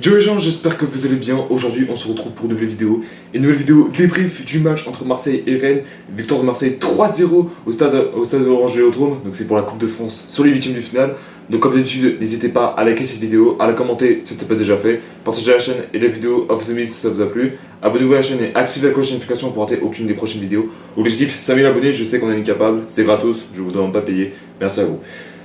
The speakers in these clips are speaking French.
Yo les gens, j'espère que vous allez bien. Aujourd'hui, on se retrouve pour une nouvelle vidéo. Une nouvelle vidéo débrief du match entre Marseille et Rennes. Victoire de Marseille 3-0 au stade Orange Vélodrome. Donc c'est pour la Coupe de France sur les huitièmes de finale. Donc comme d'habitude, n'hésitez pas à liker cette vidéo, à la commenter si ce n'est pas déjà fait. Partagez la chaîne et la vidéo Off the Miss si ça vous a plu. Abonnez-vous à la chaîne et activez la cloche de notification pour rater aucune des prochaines vidéos. Objectif 5000 abonnés, je sais qu'on est incapable. C'est gratos, je vous demande pas payer. Merci à vous.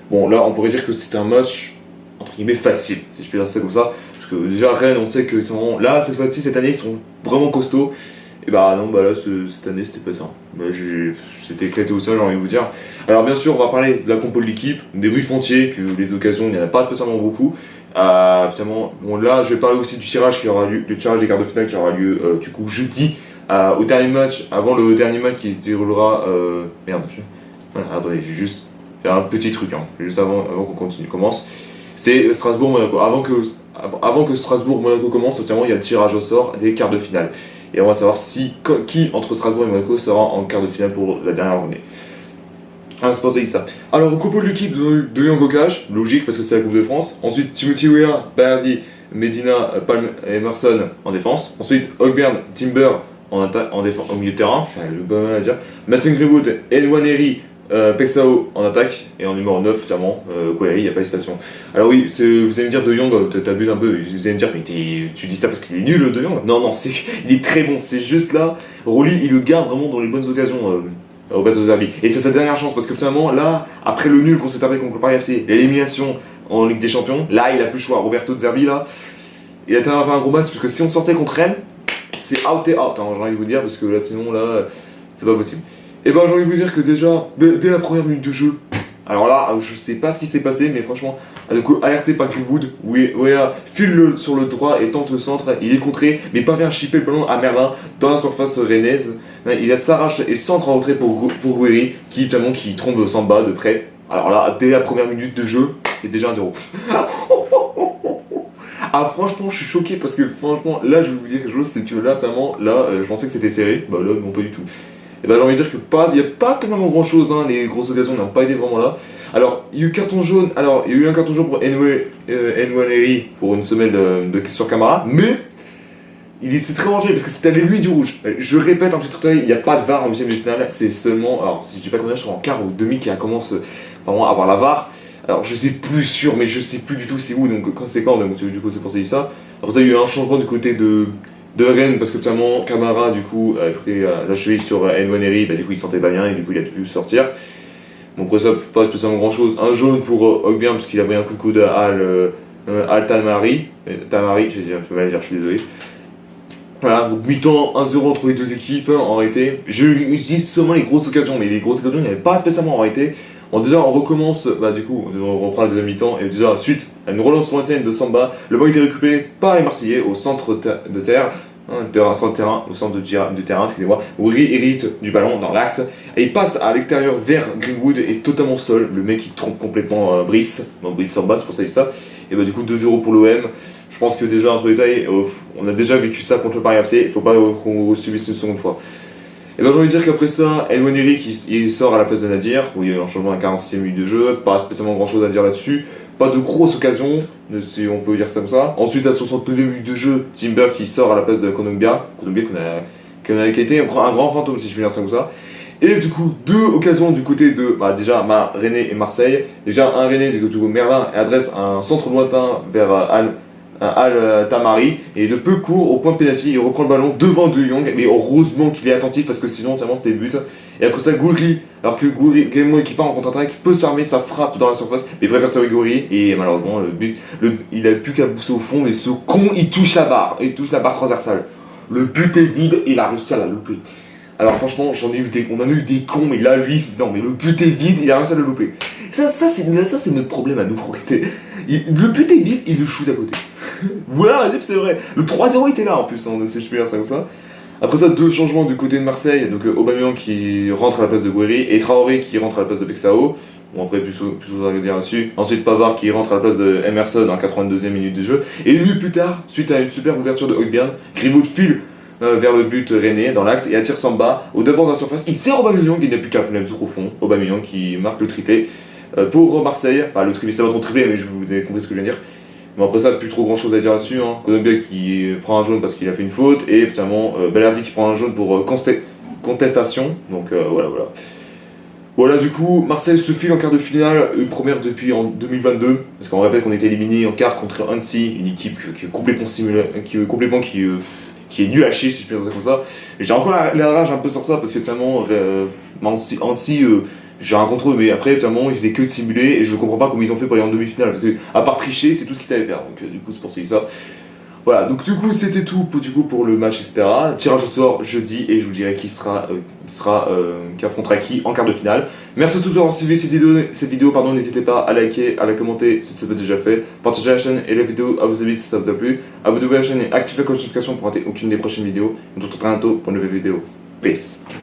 Bon là, on pourrait dire que c'était un match entre guillemets facile, si je peux dire ça comme ça. Parce que déjà Rennes, on sait qu'ils sont là, cette fois-ci, cette année, ils sont vraiment costauds. Et bah non, bah là, cette année, c'était pas ça. Bah, c'était éclaté au sol, j'ai envie de vous dire. Alors bien sûr, on va parler de la compo de l'équipe, des briefs entiers, que les occasions, il n'y en a pas spécialement beaucoup. Bon là, je vais parler aussi du tirage qui aura lieu, le tirage des quarts de finale qui aura lieu du coup jeudi, au dernier match, avant le dernier match qui se déroulera... Merde, voilà, attendez, j'ai juste faire un petit truc, hein, juste avant qu'on commence. C'est Strasbourg-Monaco. Avant que Strasbourg-Monaco commence, notamment, il y a le tirage au sort des quarts de finale. Et on va savoir qui entre Strasbourg et Monaco sera en quart de finale pour la dernière journée. C'est pour ça. Alors, au compo de l'équipe de Young Okash, logique parce que c'est la Coupe de France. Ensuite, Timothy Weah, Balerdi, Medina, Palm et Emerson en défense. Ensuite, Højbjerg, Timber en défense, au milieu de terrain. Je suis pas mal à dire. Mason Greenwood, Nwaneri, Pexao en attaque et en numéro 9 notamment Query, il n'y a pas d'hésitation. Alors oui, vous allez me dire De Jong, t'abuses un peu, vous allez me dire mais tu dis ça parce qu'il est nul De Jong. Non, il est très bon, c'est juste là, Rolly il le garde vraiment dans les bonnes occasions, Roberto Zerbi. Et c'est sa dernière chance parce que finalement là, après le nul qu'on s'est tapé contre le Paris FC, l'élimination en Ligue des Champions, là il a plus le choix. Roberto Zerbi là, il a tellement à faire un gros match parce que si on sortait contre Rennes, c'est out et out, hein, j'ai envie de vous dire, parce que là sinon là, c'est pas possible. Et ben j'ai envie de vous dire que déjà, dès la première minute de jeu, alors là, je sais pas ce qui s'est passé, mais franchement, alerté par Greenwood, file sur le droit et tente le centre, il est contré, mais parvient à chipper le ballon à Merlin dans la surface rennaise. Il s'arrache et centre en retrait pour Guéry, qui trompe Samba de près. Alors là, dès la première minute de jeu, c'est déjà 1-0. Ah franchement je suis choqué parce que franchement là je vais vous dire quelque chose, c'est que là je pensais que c'était serré, bah là non pas du tout. Et bah j'ai envie de dire que il n'y a pas spécialement grand chose, hein, les grosses occasions n'ont pas été vraiment là. Alors il y a eu carton jaune, il y a eu un carton jaune pour Nwaneri pour une semelle sur Camara, mais il était très rangé parce que c'était à l'ennemi du rouge. Je répète un petit truc, il n'y a pas de VAR en 8ème de finale, c'est seulement, alors si je dis pas qu'on est sur en quart ou demi qui commence vraiment à avoir la VAR. Alors je sais plus sûr, mais je sais plus du tout c'est où, donc conséquent, donc du coup c'est pour ça que je dis ça. Après ça il y a eu un changement du côté de Rennes parce que finalement Camara du coup a pris la cheville sur Nwaneri, bah du coup il sentait pas bien et du coup il a pu sortir. Bon après ça pas spécialement grand chose. Un jaune pour Højbjerg parce qu'il a pris un coucou de Al Tamari, j'ai dit un peu mal à dire, je suis désolé. Voilà, donc 8 ans, 1-0 entre les deux équipes en réalité. Je dis seulement les grosses occasions, mais les grosses occasions il n'y avait pas spécialement en réalité. Bon déjà on recommence, bah du coup on reprend la deuxième mi-temps et déjà suite à une relance lointaine de Samba, le ballon était récupéré par les Marseillais au centre de terre, au centre de terrain, excusez-moi, où il hérite du ballon dans l'axe et il passe à l'extérieur vers Greenwood et totalement seul, le mec il trompe complètement Brice Samba, c'est pour ça que je dis ça, et bah du coup 2-0 pour l'OM. Je pense que déjà entre détail, on a déjà vécu ça contre le Paris FC, il faut pas qu'on subisse une seconde fois. Et ben j'ai envie de dire qu'après ça, Nwaneri il sort à la place de Nadir, où il y a eu un changement à 46e minute de jeu, pas spécialement grand chose à dire là-dessus, pas de grosses occasions, si on peut dire ça comme ça. Ensuite à 69e minute de jeu, Timber qui sort à la place de Kondogbia qui a été un grand fantôme si je peux dire ça comme ça. Et du coup, deux occasions du côté de, déjà Rennes et Marseille. Déjà un Rennes du côté de Merlin adresse un centre lointain vers Al Tamari et de peu court au point de pénalty, il reprend le ballon devant De Jong, mais heureusement qu'il est attentif parce que sinon c'était le but. Et après ça Gouiri, alors que Gouiri qui part en contre-attaque peut se fermer, ça frappe dans la surface, mais il préfère ça avec Gouiri et malheureusement le but, il a plus qu'à pousser au fond, mais ce con il touche la barre transversale. Le but est vide et il a réussi à la louper. Alors franchement on en a eu des cons, mais là lui, non mais le but est vide, il a réussi à le louper. Ça c'est notre problème à nous en réalité. Le but est vide, il le shoot à côté. Voilà, c'est vrai. Le 3-0 était là en plus, hein, si je peux dire ça comme ça. Après ça, deux changements du côté de Marseille. Donc Aubameyang qui rentre à la place de Guéry et Traoré qui rentre à la place de Pexao. Bon après, plus chose à dire là-dessus. Ensuite, Pavard qui rentre à la place de Emerson en 82e minute de jeu. Et une minute plus tard, suite à une superbe ouverture de Højbjerg, Greenwood file vers le but rennais dans l'axe et attire Samba au d'abord dans la surface. Il sert Aubameyang, il n'a plus qu'à mettre au fond. Aubameyang qui marque le triplé pour Marseille. Le triplé, c'est pas trop triplé, mais vous avez compris ce que je viens de dire. Mais après ça, plus trop grand chose à dire là-dessus. Hein. Kondogbia qui prend un jaune parce qu'il a fait une faute, et finalement Balerdi qui prend un jaune pour contestation. Donc voilà. Voilà, du coup, Marseille se file en quart de finale, première depuis en 2022, parce qu'on rappelle qu'on était éliminé en quart contre Annecy, une équipe qui est complètement qui est nulle à chier, si je peux dire comme ça. Et j'ai encore la rage un peu sur ça, parce que tellement Annecy, j'ai rien contre eux, mais après, tellement ils faisaient que de simuler, et je comprends pas comment ils ont fait pour aller en demi-finale, parce que à part tricher, c'est tout ce qu'ils savaient faire. Donc du coup, c'est pour ça. Voilà, donc du coup c'était tout pour le match, etc. Tirage au sort jeudi, et je vous dirai qui affrontera qui en quart de finale. Merci à tous d'avoir suivi cette vidéo, n'hésitez pas à liker, à la commenter si ça vous déjà fait. Partagez la chaîne et la vidéo à vos amis si ça vous a plu. Abonnez-vous à la chaîne et activez la notification pour rater aucune des prochaines vidéos. On se retrouve très bientôt pour une nouvelle vidéo. Peace.